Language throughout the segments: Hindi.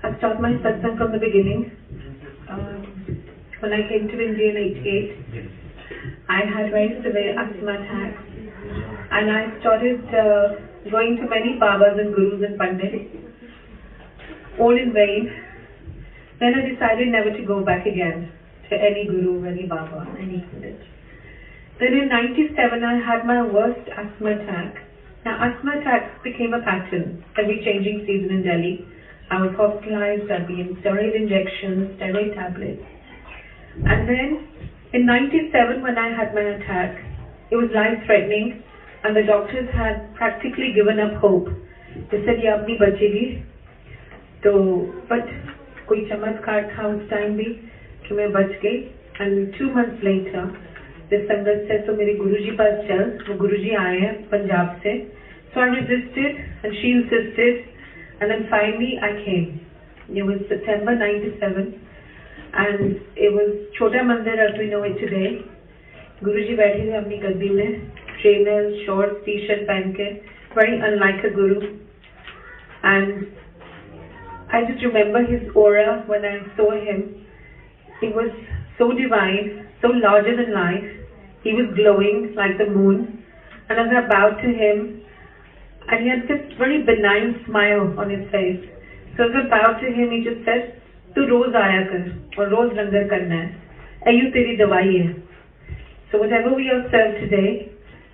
I've taught my satsang from the beginning. When I came to India in '88, I had very severe asthma attacks, and I started going to many Babas and Gurus and Pandits, all in vain. Then I decided never to go back again to any Guru, any Baba, any Pandit. Then in '97, I had my worst asthma attack. Now, asthma attacks became a pattern every changing season in Delhi. I was hospitalized, I'd be in steroid injections, steroid tablets. And then in '97, when I had my attack, it was life-threatening, and the doctors had practically given up hope. They said, "ये अपनी बचेगी." तो but कोई चमत्कार था उस टाइम भी कि मैं बच गई. And 2 months later, the संगत said, "तो मेरे गुरुजी पास चल." वो गुरुजी आए हैं पंजाब से. So I resisted, and she insisted, and then finally I came. It was September '97. And it was Chota Mandir as we know it today. Guruji बैठे थे अपनी गद्दी में, trainers, shorts, t-shirt पहन के, very unlike a guru. And I just remember his aura when I saw him. It was so divine, so larger than life. He was glowing like the moon. And as I bowed to him, and he had this very benign smile on his face. So as I bowed to him, he just said, "तू रोज आया कर और रोज लंगर करना है, ऐयू तेरी दवाई है. So whatever we are served today,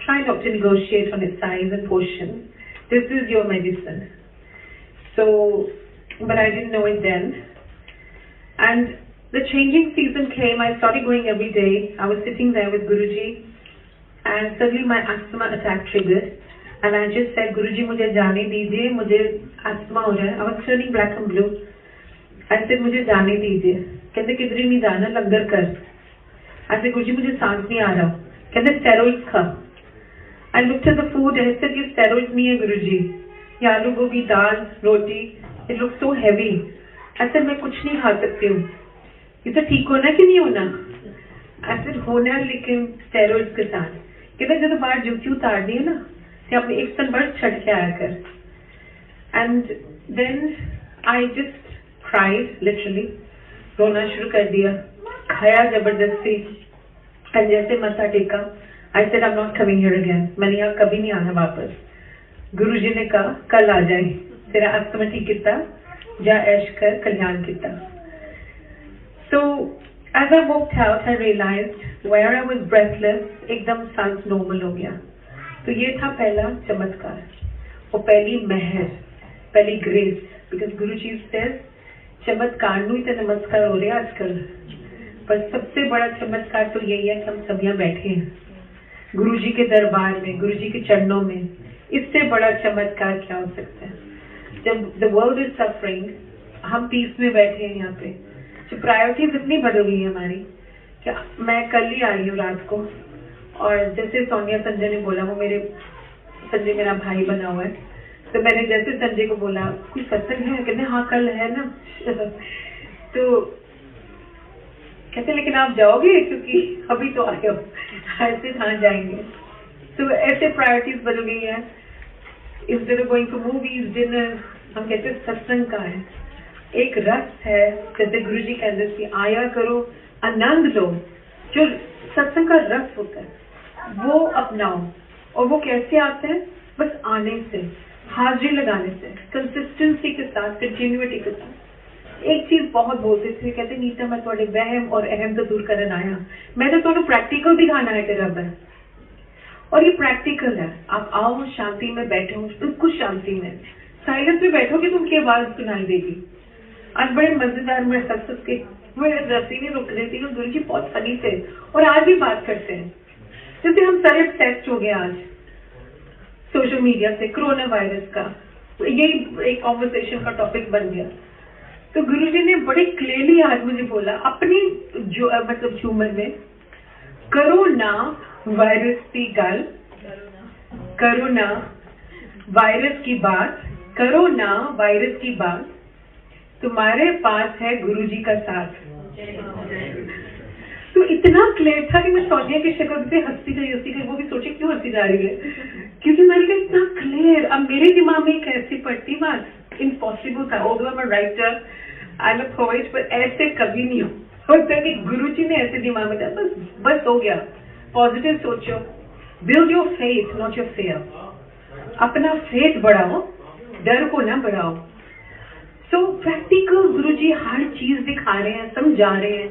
try not to negotiate on its size and portion. This is your medicine." So, but I didn't know it then. And the changing season came. I started going every day. I was sitting there with Guruji, and suddenly my asthma attack triggered. And I just said, "Guruji, मुझे जाने दीजिए, मुझे asthma हो रहा है." I was turning black and blue. I said, "मुझे जाने दीजिए." कहते किधर नहीं जाना, लंगर कर. I said, "गुरुजी मुझे सांस नहीं आ रहा." कहते steroids खा. I looked at the food and I said, "ये steroids नहीं है गुरुजी, ये आलू गोभी दाल रोटी, it looks so heavy." I said, "मैं कुछ नहीं खा सकती हूँ." ये तो ठीक होना कि नहीं होना? I said, "होना है लेकिन steroids के साथ." कहते जब बाहर जूती उतारनी है ना, तो अपने एक सनबर्स्ट छट के आया कर. And then I just cried, literally. रोना शुरू कर दिया, खाया जबरदस्ती, और जैसे मत्था टेका, I said, "I'm not coming here again." मैंने यहाँ कभी नहीं आना वापस. गुरुजी ने कहा, "कल आ जाए, तेरा अस्थमा ठीक किता, जा ऐश कर, कल्याण किता." So as I walked out, I realized where I was breathless, एकदम सांस normal हो गया. तो ये था पहला चमत्कार, और पहली महर, पहली grace, because Guruji says चमत्कार नू तो नमस्कार हो रहे आजकल, पर सबसे बड़ा चमत्कार तो यही है कि हम सब यहाँ बैठे हैं गुरुजी के दरबार में, गुरुजी के चरणों में. इससे बड़ा चमत्कार क्या हो सकता है? जब the world is suffering, हम पीस में बैठे हैं यहाँ पे. जो प्रायोरिटीज इतनी बदल गई है हमारी, कि मैं कल ही आई हूँ रात को, और जैसे सोनिया संजय ने बोला, वो मेरे संजय मेरा भाई बना हुआ है, तो मैंने जैसे संजय को बोला, "कोई सत्संग है?" कहते हाँ कल है ना. तो कहते लेकिन आप जाओगे क्योंकि अभी तो आए हो. ऐसे हाँ जाएंगे. तो ऐसे प्रायोरिटीज बदल गई है. Instead of going for movies, dinner, हम कहते सत्संग का है, एक रस है. जैसे गुरुजी कहते थे, आया करो, आनंद लो. जो सत्संग का रस होता है वो अपनाओ. और वो कैसे आता है? बस आने से, हाजिरी लगाने से, कंसिस्टेंसी के साथ, कंटिन्यूटी के साथ. एक चीज बहुत बोलते थे, कहते नीता मैं थोड़े वहम और अहम तो दूर करन आया, मैं तो थोड़ा प्रैक्टिकल दिखाना है कि रब है. और ये प्रैक्टिकल है. आप आओ, शांति में बैठो, बिल्कुल शांति में, साइलेंस में बैठोगे तो उनकी आवाज सुनाई देगी. आज बड़े मजेदार में सत्संग के मेरे रस्सी में रुक रही थी, गुरु जी बहुत फनी थे, और आज भी बात करते हैं. जैसे हम सारे obsessed हो गए आज सोशल मीडिया से, कोरोना वायरस का, यही एक कॉन्वर्सेशन का टॉपिक बन गया. तो गुरुजी ने बड़े क्लियरली आज मुझे बोला अपनी जो मतलब ह्यूमर में, करो ना वायरस की गल, करो ना वायरस की बात, करो ना वायरस की बात, तुम्हारे पास है गुरुजी का साथ. तो इतना क्लियर था कि मैं सोनिया की शक्ल से हंसती गई, वो भी सोचे क्यों हंसी जा रही है, क्योंकि मैंने कहा इतना क्लियर. अब मेरे दिमाग में कैसी पड़ती बात, इम्पॉसिबल था, although I am a writer, I am a poet, पर ऐसे कभी नहीं होता कि गुरुजी ने ऐसे दिमाग में डाला, बस हो गया। पॉजिटिव सोचो, build your faith not your fair, अपना फेथ बढ़ाओ, डर को ना बढ़ाओ। सो प्रैक्टिकल गुरुजी हर चीज दिखा रहे हैं, समझा रहे हैं।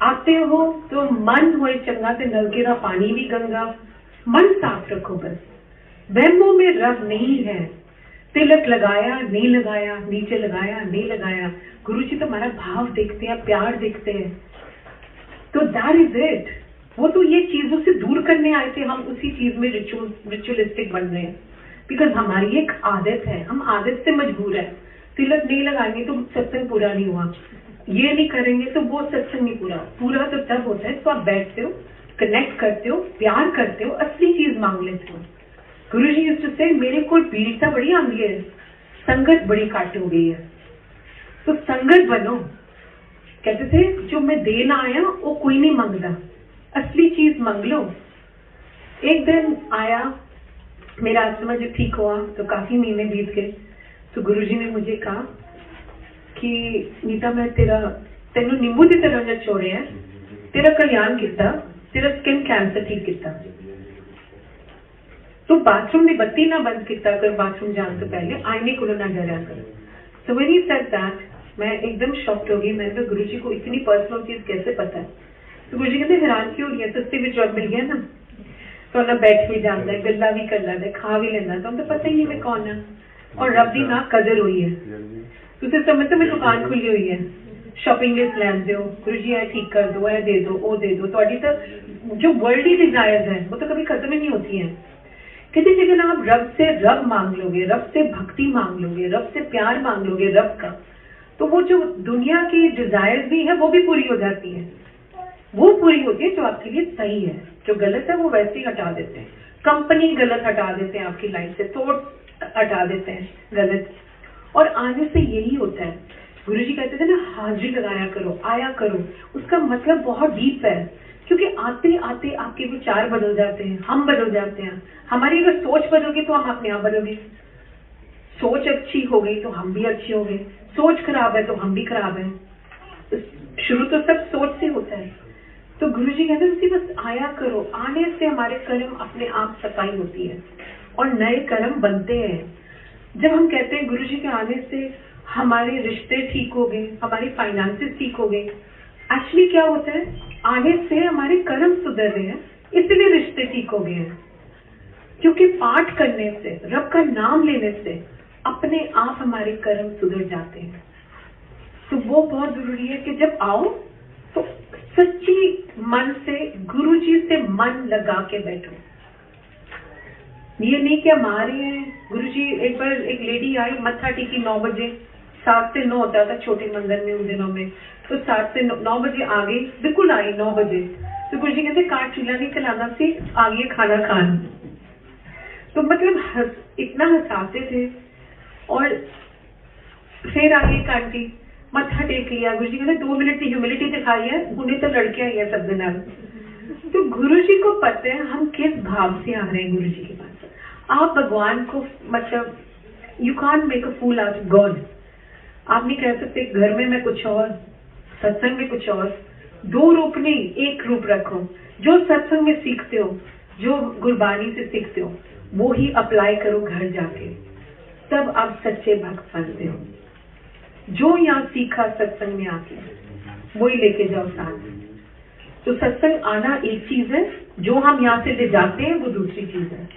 आते हो तो मन होए चंगा ते नलके दा पानी भी गंगा, मन साफ रखो बस। वहमों में रब नहीं है, तिलक लगाया नहीं लगाया, नीचे लगाया नहीं लगाया, गुरुजी तो हमारा भाव देखते हैं, प्यार देखते हैं। तो दैट इज इट। वो तो ये चीजों से दूर करने आए थे, हम उसी चीज में रिचुअलिस्टिक बन रहे हैं। बिकॉज हमारी एक आदत है, हम आदत से मजबूर है। तिलक नहीं लगाएंगे तो सत्संग पूरा नहीं हुआ, ये नहीं करेंगे तो वो सत्संग नहीं पूरा। पूरा तो तब होता है तो आप बैठते हो, कनेक्ट करते हो, प्यार करते हो, असली चीज मांग लेते हो। गुरुजी यूज्ड टू से मेरे को पीड़िता बड़ी आंदी है, संगत बड़ी काट हो गई है, तो संगत बनो। कहते थे जो मैं देना आया वो कोई नहीं मांगता, असली चीज मांग लो। एक दिन आया, मेरा अस्थमा जब ठीक हुआ तो काफी महीने बीत गए, तो गुरुजी ने मुझे कहा कि नीता मैं तेनू नींबू की तरह जो छोड़े है, तेरा कल्याण किया, तेरा स्किन कैंसर ठीक किया। तो बाथरूम में बत्ती ना बंद किया कर, बाथरूम जाने से पहले आईने को ना डरा कर। So when he said that, मैं एकदम शॉक्ड हो गई। मैंने कहा गुरुजी को इतनी पर्सनल चीज कैसे पता है? तो गुरुजी कहते हैरान क्यों हो रही है, सस्ते में जॉब मिल गया ना, तो ना बैठ भी जाता है, गल्ला भी कर लेता है, खा भी लेना, तो हम तो पता ही नहीं मैं कौन है। और रब दी ना कदर हुई है, तुझे समझते मेरी दुकान खुली हुई है, शॉपिंग लिस्ट लैन दो, गुरुजी है ठीक कर दो, है दे दो, वो दे दो। तो जो वर्ल्डली डिजायर्स है वो तो कभी खत्म ही नहीं होती है। कहते लेकिन आप रब से रब मांग लोगे, रब से भक्ति मांग लोगे, रब से प्यार मांग लोगे रब का, तो वो जो दुनिया की डिजायर्स भी है वो भी पूरी हो जाती है। वो पूरी होती है जो आपके लिए सही है, जो गलत है वो वैसे ही हटा देते हैं। कंपनी गलत हटा देते हैं आपकी लाइफ से, थॉट हटा देते हैं गलत। और आने से यही होता है, गुरुजी कहते थे ना हाजिरी लगाया करो, आया करो, उसका मतलब बहुत डीप है। क्योंकि आते आते आपके विचार बदल जाते हैं, हम बदल जाते हैं। हमारी अगर सोच बदल गई तो हम अपने आप बदल। सोच अच्छी हो गई तो हम भी अच्छे हो गए, सोच खराब है तो हम भी खराब है। शुरू तो सब सोच से होता है। तो गुरुजी कहते हैं बस आया करो, आने से हमारे कर्म अपने आप सफाई होती है और नए कर्म बनते हैं। जब हम कहते हैं गुरुजी के आने से हमारे रिश्ते ठीक हो गए, हमारी फाइनेंसेस ठीक हो गए, एक्चुअली क्या होता है, आने से हमारे कर्म सुधर रहे हैं, इसलिए रिश्ते ठीक हो गए हैं। क्योंकि पाठ करने से, रब का नाम लेने से अपने आप हमारे कर्म सुधर जाते हैं। तो वो बहुत जरूरी है कि जब आओ तो सच्ची मन से गुरुजी से मन लगा के बैठो। ये नहीं कि हम आ रहे हैं, गुरुजी एक बार एक लेडी आई, मत्था टेकी 9 बजे, 7 से 9 होता था छोटे मंदिर में उन दिनों में, तो 7 से 9 बजे आ गई, बिल्कुल आई 9 बजे। तो गुरुजी कहते काट चूल्हा नहीं चलाना सी, आ गई खाना खान। तो मतलब इतना हंसाते थे। और फिर आई एक आंटी, मत्था टेक लिया, गुरुजी कहते 2 मिनट की ह्यूमिलिटी दिखाई है, उन्हें तो लड़के आई है सब दिन। तो गुरुजी को पता है हम किस भाव से आ रहे हैं गुरुजी के पास। आप भगवान को मतलब you can't make a fool out of God. आप नहीं कह सकते घर में मैं कुछ और, सत्संग में कुछ और। 2 रूप नहीं, एक रूप रखो। जो सत्संग में सीखते हो, जो गुरबानी से सीखते हो, वो ही अप्लाई करो घर जाके, तब आप सच्चे भक्त बनते हो। जो यहाँ सीखा सत्संग में आके वो ही लेके जाओ साथ। तो सत्संग आना एक चीज है, जो हम यहाँ से ले जाते हैं वो दूसरी चीज है,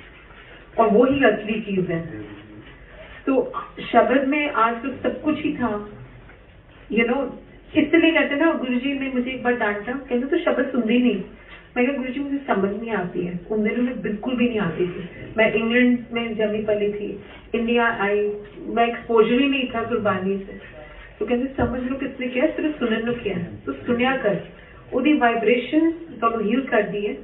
और वो ही असली चीज है। तो शब्द में आज तो सब कुछ ही था, इसलिए कहते ना, गुरुजी ने मुझे एक बार डांटा, कहते तो शब्द सुनती नहीं। मैं कहा गुरुजी मुझे समझ नहीं आती है, उन दिनों में बिल्कुल भी नहीं आती थी। मैं इंग्लैंड में जमी पली थी, इंडिया आई, मैं एक्सपोजर ही नहीं था गुरबानी से। तो कहते समझ लो किसने किया, सिर्फ सुनने लो किया, तो सुनिया कर, ਉਹਦੀ वाइब्रेशन तो हील कर दी है।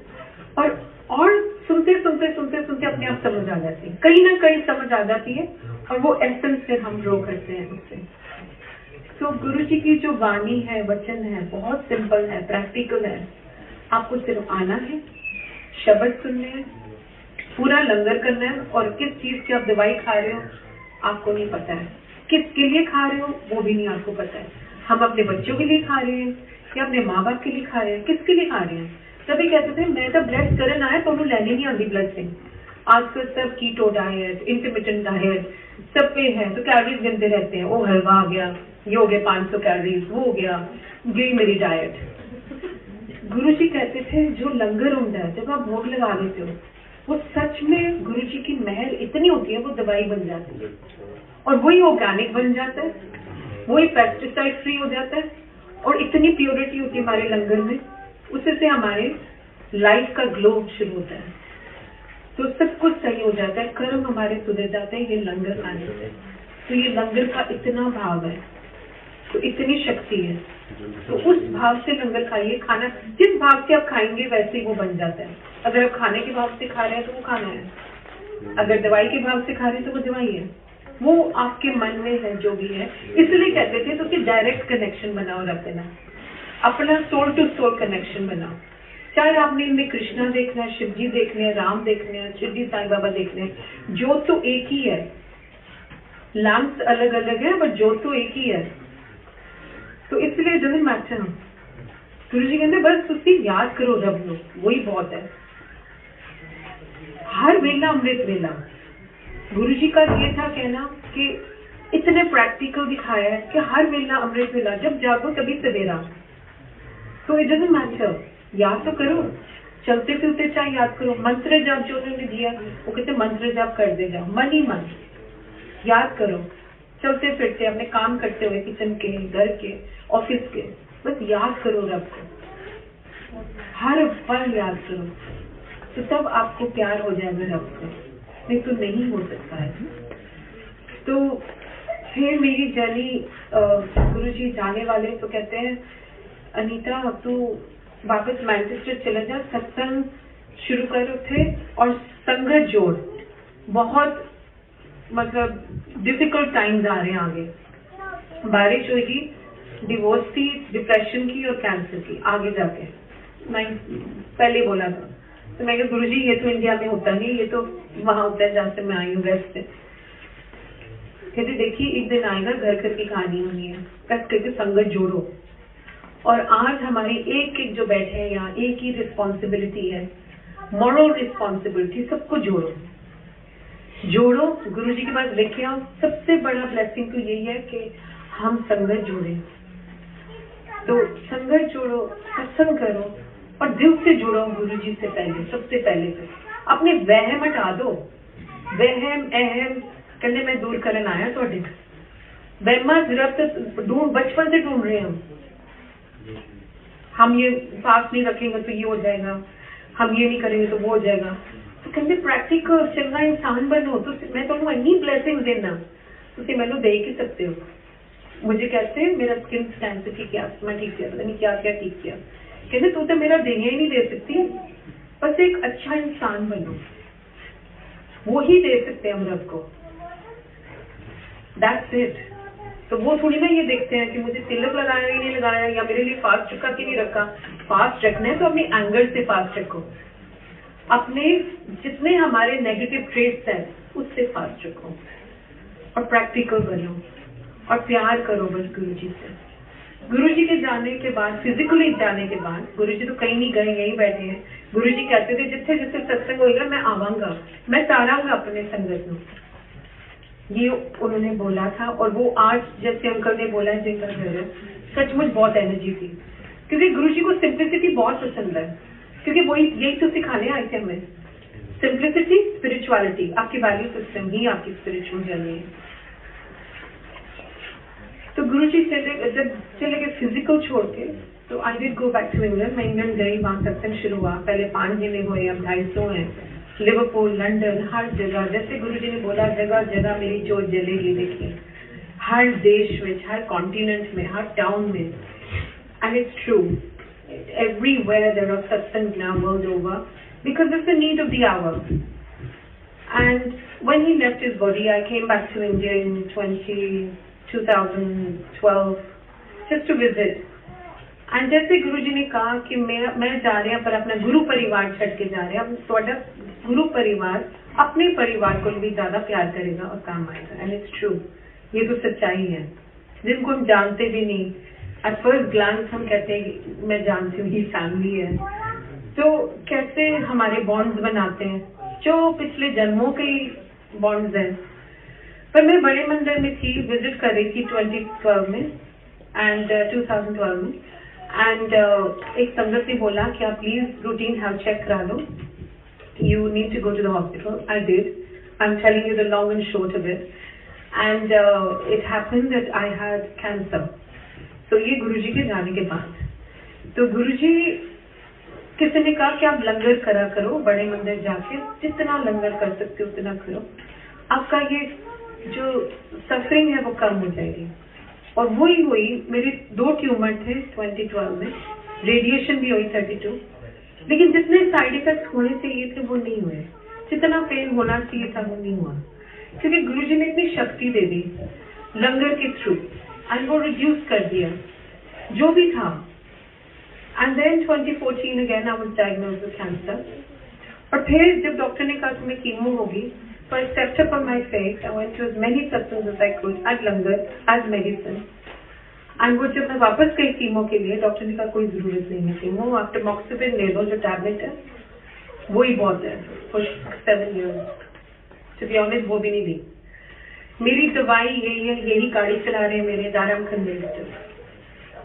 और सुनते सुनते सुनते सुनते अपने आप समझ आ जाती है, कहीं ना कहीं समझ आ जाती है, और वो एसेंस से हम ग्रो करते हैं उससे। तो गुरु जी की जो वाणी है, वचन है, बहुत सिंपल है, प्रैक्टिकल है। आपको सिर्फ आना है, शब्द सुनने हैं, पूरा लंगर करना है, और किस चीज की आप दवाई खा रहे हो आपको नहीं पता है। किसके लिए खा रहे हो वो भी नहीं आपको पता है। हम अपने बच्चों के लिए खा रहे हैं या अपने माँ बाप के लिए खा रहे हैं, किसके लिए खा रहे हैं? तभी कहते थे मैं तो ब्लड करन आया तो लेने नहीं आती ब्लड। आजकल सब कीटो डाइट, इंटरमिटेंट डाइट सब पे है, तो कैलोरीज गिनते रहते हैं। वो हलवा आ गया, ये हो गया 500 कैलोरीज, वो हो गया, ये मेरी डाइट। गुरु जी कहते थे जो लंगर होता है जब आप भोग लगा लेते हो, वो सच में गुरु जी की महर इतनी होती है, वो दवाई बन जाती है और वही ऑर्गेनिक बन जाता है, वही पेस्टिसाइड फ्री हो जाता है और इतनी प्योरिटी होती है हमारे लंगर में, उससे से हमारे लाइफ का ग्लो शुरू होता है, तो सब कुछ सही हो जाता है, कर्म हमारे सुधर जाते हैं ये लंगर खाने से। तो ये लंगर का इतना भाव है, तो इतनी शक्ति है, तो उस भाव से लंगर खाइए। खाना जिस भाव से आप खाएंगे वैसे ही वो बन जाता है। अगर आप खाने के भाव से खा रहे हैं तो वो खाना है, अगर दवाई के भाव से खा रहे हैं तो वो दवाई है, वो आपके मन में है जो भी है। इसलिए कहते थे तो कि डायरेक्ट कनेक्शन बनाओ रब के साथ, अपना सोल टू सोल कनेक्शन बनाओ। चाहे आपने इनमें कृष्णा देखना है, शिव जी देखने हैं, राम देखने हैं, शिरडी साईं बाबा देखने हैं, ज्योत तो एक ही है, लैंप्स अलग अलग है बट ज्योत तो एक ही है। तो इसलिए डजंट मैटर। गुरु जी कहते बस उसकी याद करो रब लो, वही बहुत है। हर वेला अमृत वेला। गुरु जी का ये था कहना कि इतने प्रैक्टिकल दिखाया है कि हर वेला अमृत वेला, जब जागो तभी सवेरा। तो इट डजंट मैटर, याद तो करो, चलते फिरते चाहे याद करो। मंत्र जाप जो उन्होंने दिया वो कहते मंत्र जाप कर दे जाओ, मन ही मन याद करो, चलते फिरते अपने काम करते हुए, किचन के, घर के, ऑफिस के, बस याद करो रब को, हर पल याद करो, तो तब आपको प्यार हो जाएगा रब को, नहीं तो नहीं हो सकता है। तो फिर मेरी जर्नी गुरु जी जाने वाले तो कहते हैं अनीता अब तू वापस मैनचेस्टर चले जा, सत्संग शुरू करो थे और संगत जोड़। बहुत मतलब डिफिकल्ट टाइम्स आ रहे हैं आगे, बारिश होगी, डिवोर्स की, डिप्रेशन की और कैंसर की आगे जाके। मैं पहले बोला था तो मैं गुरु जी ये तो इंडिया में होता नहीं, ये तो वहां होता है जहां से मैं आई हूँ वेस्ट से। कहते देखिए एक दिन आएगा घर घर की कहानी होनी है, कस करके संगत जोड़ो। और आज हमारी एक एक जो बैठे हैं यहाँ, एक ही रिस्पॉन्सिबिलिटी है, मॉरल रिस्पॉन्सिबिलिटी, सबको जोड़ो जोड़ो, गुरु जी के पास लेके आओ। सबसे बड़ा ब्लेसिंग तो यही है कि हम संगत जोड़े, तो संगत जोड़ो, सत्संग करो और दिल से जुड़ो गुरु जी से पहले। सबसे पहले तो अपने वहम हटा दो, वहम अहम कहने मैं दूर करन आया तो वहमा जरूरत ढूंढ बचपन से ढूंढ रहे हैं हम ये सांस नहीं रखेंगे तो ये हो जाएगा, हम ये नहीं करेंगे तो वो हो जाएगा। तो कहते प्रैक्टिकल चंगा इंसान बनो, तो मैं तुम इन्नी ब्लेसिंग देना तुम मैनू दे ही सकते हो। मुझे कहते मेरा स्किन कैंसर ठीक किया, मैं ठीक किया, पता नहीं क्या क्या ठीक किया। कहते तू तो मेरा देनिया ही नहीं दे सकती, बस एक अच्छा इंसान बनो, वो ही दे सकते हैं हम रब को, दैट्स इट। तो वो थोड़ी ना ये देखते हैं कि मुझे तिलक लगाया ही नहीं लगाया या मेरे लिए फास्ट रखा कि नहीं रखा। फास्ट रखना है तो अपने एंगर से फास्ट रखो, अपने जितने हमारे नेगेटिव ट्रेट्स हैं उससे फास्ट रखो और प्रैक्टिकल बनो और प्यार करो बस गुरु जी से। गुरु जी के जाने के बाद, फिजिकली जाने के बाद, गुरु जी तो कहीं नहीं गए, यहीं बैठे हैं। गुरु जी कहते थे जिथे जिथे सत्संग होगा मैं आवांगा, मैं तारांगा अपने संगत में, ये उन्होंने बोला था। और वो आज जैसे अंकल ने बोला है जिनका घर है, सचमुच बहुत एनर्जी थी, क्योंकि गुरु जी को सिंप्लिसिटी बहुत पसंद है, क्योंकि वही यही तो सिखाने आए थे हमें, सिंप्लिसिटी, स्पिरिचुअलिटी। आपकी वैल्यू सिस्टम ही आपकी स्पिरिचुअल जर्नी है। तो गुरु जी जब चले गए फिजिकल छोड़ के, तो I did go back to England. मैं इंग्लैंड गई, वहां सत्संग शुरू हुआ, पहले 5 जिले हुए, अब 250 हैं, लिवरपूल, लंदन, हर जगह। जैसे गुरु जी ने बोला जगह जगह मेरी जोत जलेगी, देखिए हर देश में, हर कॉन्टिनेंट में, हर टाउन में। And it's true, everywhere there are satsangs now world over because it's the need of the hour. And when he left his body, I came back to India in 2012 just to visit. And जैसे गुरु जी ने कहा कि मैं जा रहे हैं पर अपना गुरु परिवार छड़ के जा रहे हैं, अब थोड़ा गुरु परिवार अपने परिवार को भी ज्यादा प्यार करेगा और काम आएगा। एंड इट्स ट्रू, ये तो सच्चाई है। जिनको हम जानते भी नहीं, एट फर्स्ट ग्लांस हम कहते हैं कि मैं जानती हूँ ये फैमिली है, तो कैसे हमारे बॉन्ड्स बनाते हैं जो पिछले जन्मों के बॉन्ड्स हैं। पर मैं बड़े मंदिर में थी, विजिट कर रही थी 2012 में एंड 2012 में, एंड एक संगत ने बोला कि आप प्लीज रूटीन हेल्थ चेक करा लो, you need to go to the hospital. I did. I'm telling you the long and short of it. And it happened that I had cancer. So ये गुरुजी के जाने के बाद, तो गुरुजी किसी ने कहा कि आप लंगर करा करो, बड़े मंदिर जाके जितना लंगर कर सकते हो उतना करो, आपका ये जो सफरिंग है वो कम हो जाएगी। और वही हुई। मेरे 2 ट्यूमर थे 2012 में, रेडिएशन भी हुई 32, लेकिन जितने साइड इफेक्ट्स होने चाहिए थे वो नहीं हुए, जितना पेन होना चाहिए था वो नहीं हुआ, क्योंकि गुरुजी ने इतनी शक्ति दे दी लंगर के थ्रू, एंड वो रिड्यूस कर दिया जो भी था। And then 2014 again I was diagnosed with cancer. और फिर जब डॉक्टर ने कहा तुम्हें कीमो होगी, so I stepped up on my faith. I went to as many satsang as I could at langar as medicine. And वो जब मैं वापस गई कीमो के लिए, डॉक्टर ने कहा कोई जरूरत नहीं है कीमो, आप टमॉक्सिफेन ले लो जो टैबलेट है, वो ही बहुत है for 7 years। To be honest, वो भी नहीं दी। मेरी दवाई यही है, यही गाड़ी चला रहे हैं मेरे दाराम खंडेल।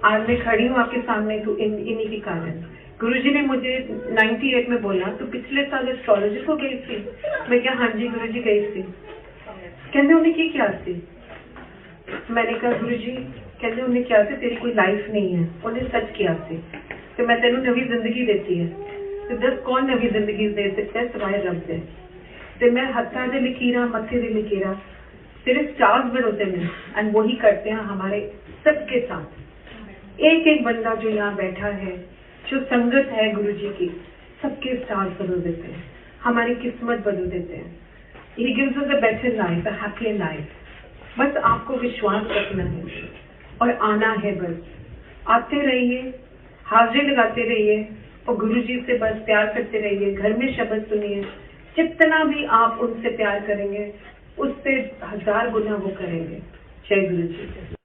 आज मैं खड़ी हूँ आपके सामने तो इन्हीं के कारण। गुरुजी ने मुझे 98 में बोला तो पिछले साल एस्ट्रोलॉजी को गई थी। मैं क्या, हाँ जी गुरुजी गई थी। कहते उन्हें की क्या थी? मैंने कहा गुरुजी, कहते उन्हें क्या थी, तेरी कोई लाइफ नहीं है, उन्हें सच किया थी तो मैं तेनों नवी जिंदगी देती है। तो दस कौन नवी जिंदगी दे सकता है सिवाय रब दे। तो मैं हत्था दे लकीरा, मत्थे दे लकीरा, सिर्फ स्टार्स बरोते में, एंड वही करते हैं हमारे सबके साथ। एक एक बंदा जो यहाँ बैठा है, जो संगत है गुरुजी की, सबके स्टार्स बदल देते हैं, हमारी किस्मत बदल देते हैं। He gives us a better life, a happier life. बस आपको विश्वास रखना है और आना है। बस आते रहिए, हाजिरी लगाते रहिए और गुरुजी से बस प्यार करते रहिए। घर में शब्द सुनिए, जितना भी आप उनसे प्यार करेंगे उससे 1000 गुना वो करेंगे। जय गुरुजी।